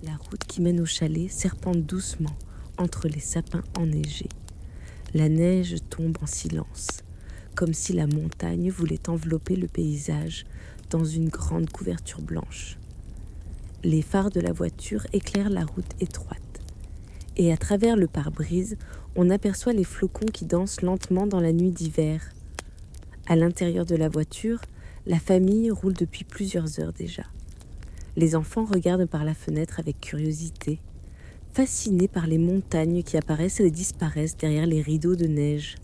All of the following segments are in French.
La route qui mène au chalet serpente doucement entre les sapins enneigés. La neige tombe en silence, comme si la montagne voulait envelopper le paysage dans une grande couverture blanche. Les phares de la voiture éclairent la route étroite. Et à travers le pare-brise, on aperçoit les flocons qui dansent lentement dans la nuit d'hiver. À l'intérieur de la voiture, la famille roule depuis plusieurs heures déjà. Les enfants regardent par la fenêtre avec curiosité, fascinés par les montagnes qui apparaissent et disparaissent derrière les rideaux de neige.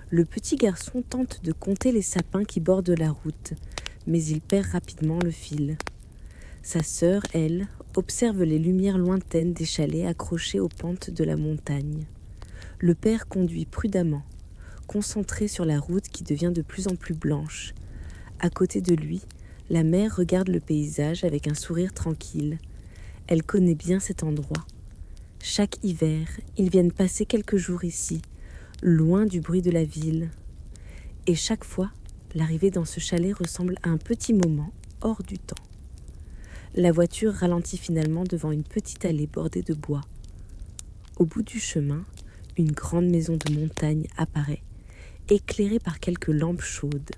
Le petit garçon tente de compter les sapins qui bordent la route, mais il perd rapidement le fil. Sa sœur, elle, observe les lumières lointaines des chalets accrochés aux pentes de la montagne. Le père conduit prudemment, concentré sur la route qui devient de plus en plus blanche. À côté de lui, la mère regarde le paysage avec un sourire tranquille. Elle connaît bien cet endroit. Chaque hiver, ils viennent passer quelques jours ici, loin du bruit de la ville. Et chaque fois, l'arrivée dans ce chalet ressemble à un petit moment hors du temps. La voiture ralentit finalement devant une petite allée bordée de bois. Au bout du chemin, une grande maison de montagne apparaît, éclairée par quelques lampes chaudes.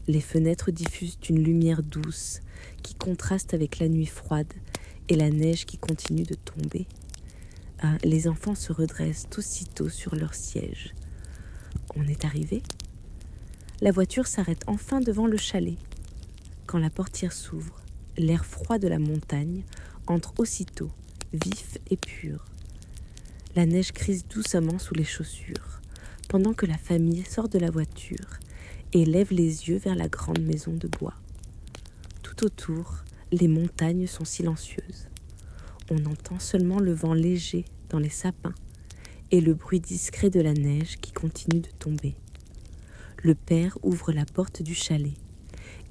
Les fenêtres diffusent une lumière douce qui contraste avec la nuit froide et la neige qui continue de tomber. Les enfants se redressent aussitôt sur leur siège. On est arrivé. La voiture s'arrête enfin devant le chalet. Quand la portière s'ouvre, l'air froid de la montagne entre aussitôt, vif et pur. La neige crise doucement sous les chaussures, pendant que la famille sort de la voiture et lève les yeux vers la grande maison de bois. Tout autour, les montagnes sont silencieuses. On entend seulement le vent léger dans les sapins et le bruit discret de la neige qui continue de tomber. Le père ouvre la porte du chalet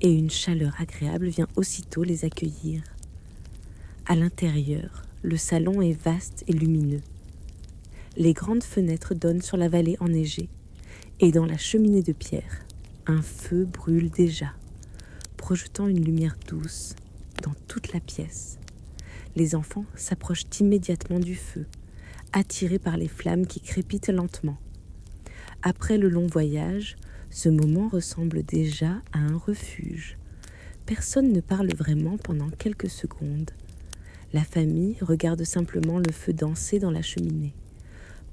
et une chaleur agréable vient aussitôt les accueillir. À l'intérieur, le salon est vaste et lumineux. Les grandes fenêtres donnent sur la vallée enneigée et dans la cheminée de pierre, un feu brûle déjà, projetant une lumière douce dans toute la pièce. Les enfants s'approchent immédiatement du feu, attirés par les flammes qui crépitent lentement. Après le long voyage, ce moment ressemble déjà à un refuge. Personne ne parle vraiment pendant quelques secondes. La famille regarde simplement le feu danser dans la cheminée,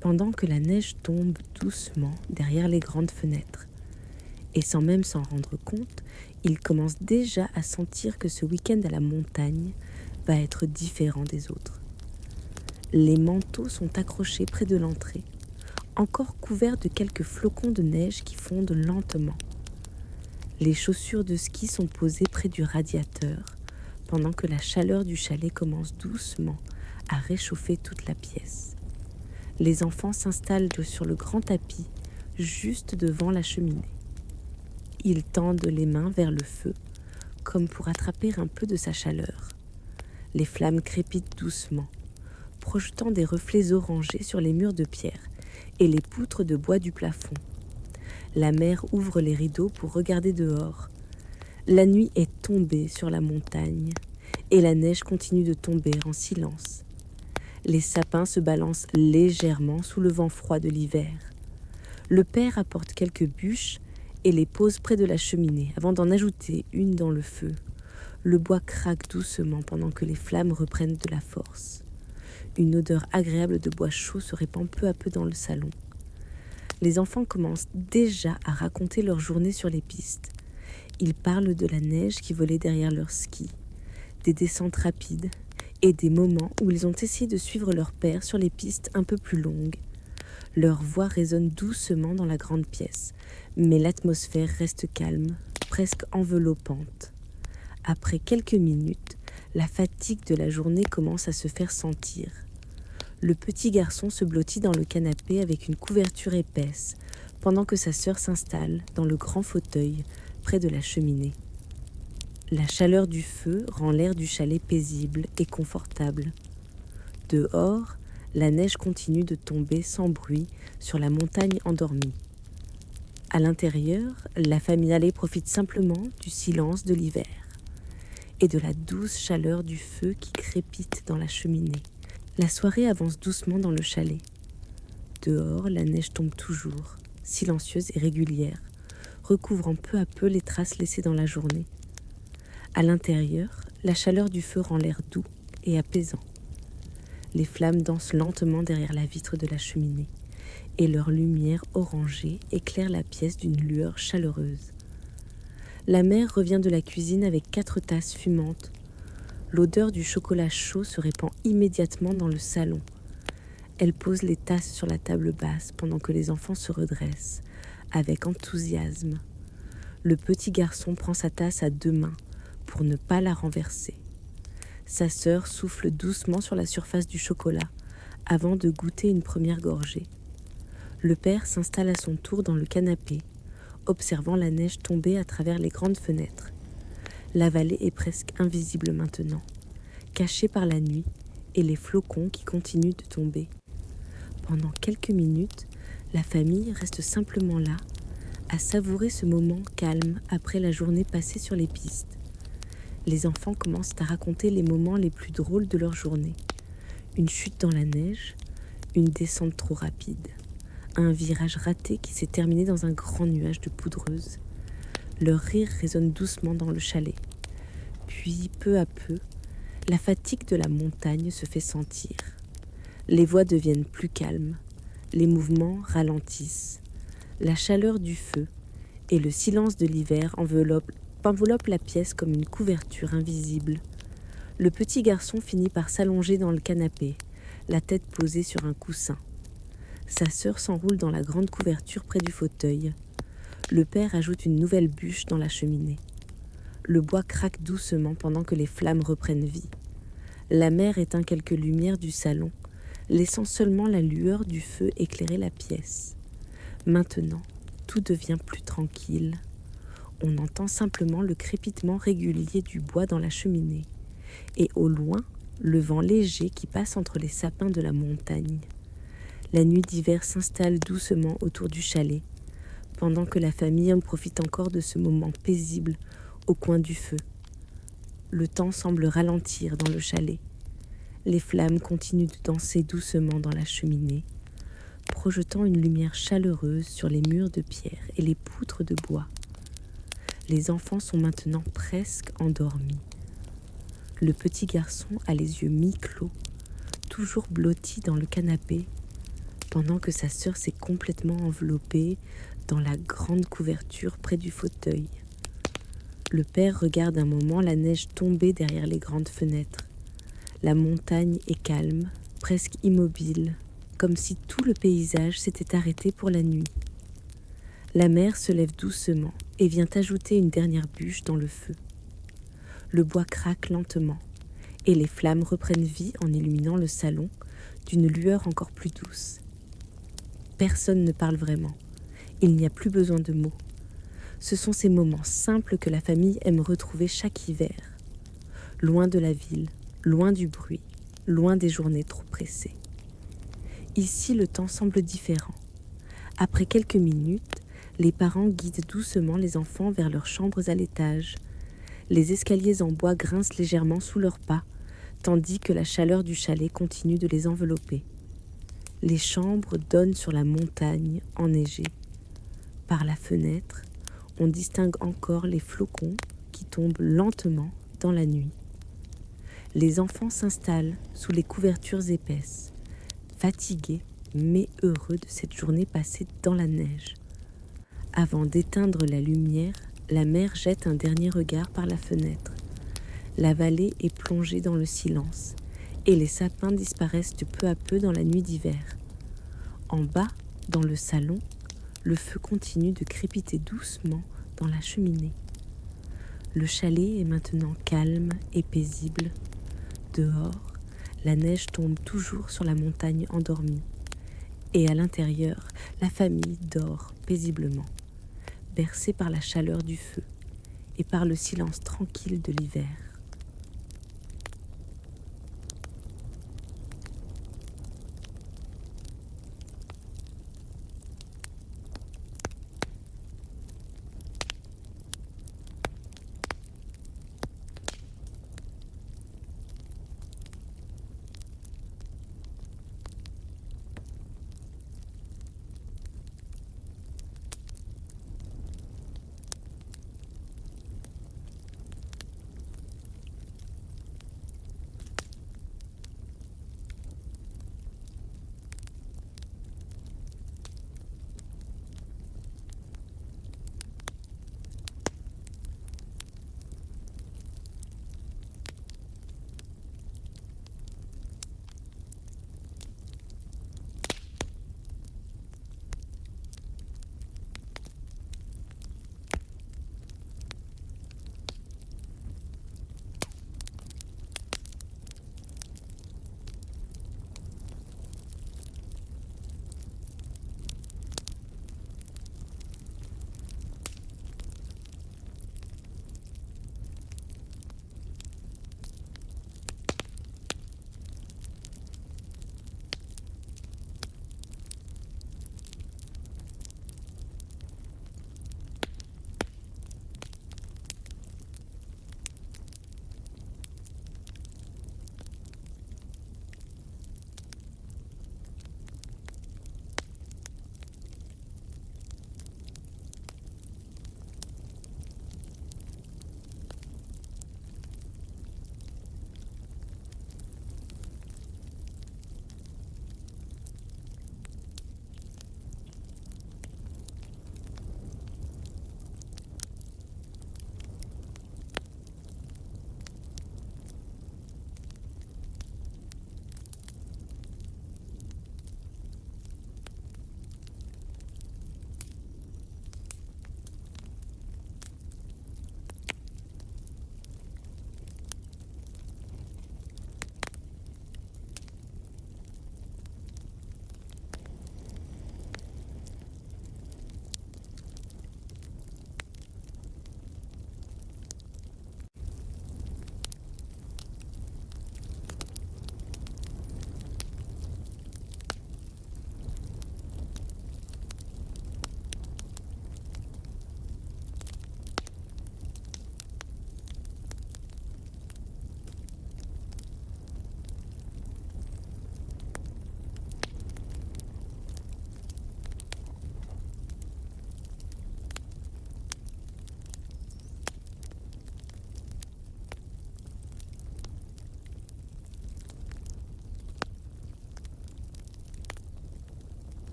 pendant que la neige tombe doucement derrière les grandes fenêtres. Et sans même s'en rendre compte, ils commencent déjà à sentir que ce week-end à la montagne va être différent des autres. Les manteaux sont accrochés près de l'entrée, encore couverts de quelques flocons de neige qui fondent lentement. Les chaussures de ski sont posées près du radiateur, pendant que la chaleur du chalet commence doucement à réchauffer toute la pièce. Les enfants s'installent sur le grand tapis, juste devant la cheminée. Ils tendent les mains vers le feu, comme pour attraper un peu de sa chaleur. Les flammes crépitent doucement, projetant des reflets orangés sur les murs de pierre et les poutres de bois du plafond. La mère ouvre les rideaux pour regarder dehors. La nuit est tombée sur la montagne et la neige continue de tomber en silence. Les sapins se balancent légèrement sous le vent froid de l'hiver. Le père apporte quelques bûches et les pose près de la cheminée avant d'en ajouter une dans le feu. Le bois craque doucement pendant que les flammes reprennent de la force. Une odeur agréable de bois chaud se répand peu à peu dans le salon. Les enfants commencent déjà à raconter leur journée sur les pistes. Ils parlent de la neige qui volait derrière leurs skis, des descentes rapides et des moments où ils ont essayé de suivre leur père sur les pistes un peu plus longues. Leur voix résonne doucement dans la grande pièce, mais l'atmosphère reste calme, presque enveloppante. Après quelques minutes, la fatigue de la journée commence à se faire sentir. Le petit garçon se blottit dans le canapé avec une couverture épaisse, pendant que sa sœur s'installe dans le grand fauteuil près de la cheminée. La chaleur du feu rend l'air du chalet paisible et confortable. Dehors, la neige continue de tomber sans bruit sur la montagne endormie. À l'intérieur, la famille Allais profite simplement du silence de l'hiver. et de la douce chaleur du feu qui crépite dans la cheminée. La soirée avance doucement dans le chalet. Dehors, la neige tombe toujours, silencieuse et régulière, recouvrant peu à peu les traces laissées dans la journée. À l'intérieur, la chaleur du feu rend l'air doux et apaisant. Les flammes dansent lentement derrière la vitre de la cheminée, et leur lumière orangée éclaire la pièce d'une lueur chaleureuse. La mère revient de la cuisine avec 4 tasses fumantes. L'odeur du chocolat chaud se répand immédiatement dans le salon. Elle pose les tasses sur la table basse pendant que les enfants se redressent, avec enthousiasme. Le petit garçon prend sa tasse à 2 mains pour ne pas la renverser. Sa sœur souffle doucement sur la surface du chocolat avant de goûter une première gorgée. Le père s'installe à son tour dans le canapé, observant la neige tomber à travers les grandes fenêtres. La vallée est presque invisible maintenant, cachée par la nuit et les flocons qui continuent de tomber. Pendant quelques minutes, la famille reste simplement là, à savourer ce moment calme après la journée passée sur les pistes. Les enfants commencent à raconter les moments les plus drôles de leur journée. Une chute dans la neige, une descente trop rapide, un virage raté qui s'est terminé dans un grand nuage de poudreuse. Leur rire résonne doucement dans le chalet. Puis, peu à peu, la fatigue de la montagne se fait sentir. Les voix deviennent plus calmes, les mouvements ralentissent. La chaleur du feu et le silence de l'hiver enveloppent la pièce comme une couverture invisible. Le petit garçon finit par s'allonger dans le canapé, la tête posée sur un coussin. Sa sœur s'enroule dans la grande couverture près du fauteuil. Le père ajoute une nouvelle bûche dans la cheminée. Le bois craque doucement pendant que les flammes reprennent vie. La mère éteint quelques lumières du salon, laissant seulement la lueur du feu éclairer la pièce. Maintenant, tout devient plus tranquille. On entend simplement le crépitement régulier du bois dans la cheminée, et au loin, le vent léger qui passe entre les sapins de la montagne. La nuit d'hiver s'installe doucement autour du chalet, pendant que la famille en profite encore de ce moment paisible au coin du feu. Le temps semble ralentir dans le chalet. Les flammes continuent de danser doucement dans la cheminée, projetant une lumière chaleureuse sur les murs de pierre et les poutres de bois. Les enfants sont maintenant presque endormis. Le petit garçon a les yeux mi-clos, toujours blotti dans le canapé, pendant que sa sœur s'est complètement enveloppée dans la grande couverture près du fauteuil. Le père regarde un moment la neige tomber derrière les grandes fenêtres. La montagne est calme, presque immobile, comme si tout le paysage s'était arrêté pour la nuit. La mère se lève doucement et vient ajouter une dernière bûche dans le feu. Le bois craque lentement et les flammes reprennent vie en illuminant le salon d'une lueur encore plus douce. Personne ne parle vraiment. Il n'y a plus besoin de mots. Ce sont ces moments simples que la famille aime retrouver chaque hiver. Loin de la ville, loin du bruit, loin des journées trop pressées. Ici, le temps semble différent. Après quelques minutes, les parents guident doucement les enfants vers leurs chambres à l'étage. Les escaliers en bois grincent légèrement sous leurs pas, tandis que la chaleur du chalet continue de les envelopper. Les chambres donnent sur la montagne enneigée. Par la fenêtre, on distingue encore les flocons qui tombent lentement dans la nuit. Les enfants s'installent sous les couvertures épaisses, fatigués mais heureux de cette journée passée dans la neige. Avant d'éteindre la lumière, la mère jette un dernier regard par la fenêtre. La vallée est plongée dans le silence et les sapins disparaissent de peu à peu dans la nuit d'hiver. En bas, dans le salon, le feu continue de crépiter doucement dans la cheminée. Le chalet est maintenant calme et paisible. Dehors, la neige tombe toujours sur la montagne endormie. Et à l'intérieur, la famille dort paisiblement, bercée par la chaleur du feu et par le silence tranquille de l'hiver.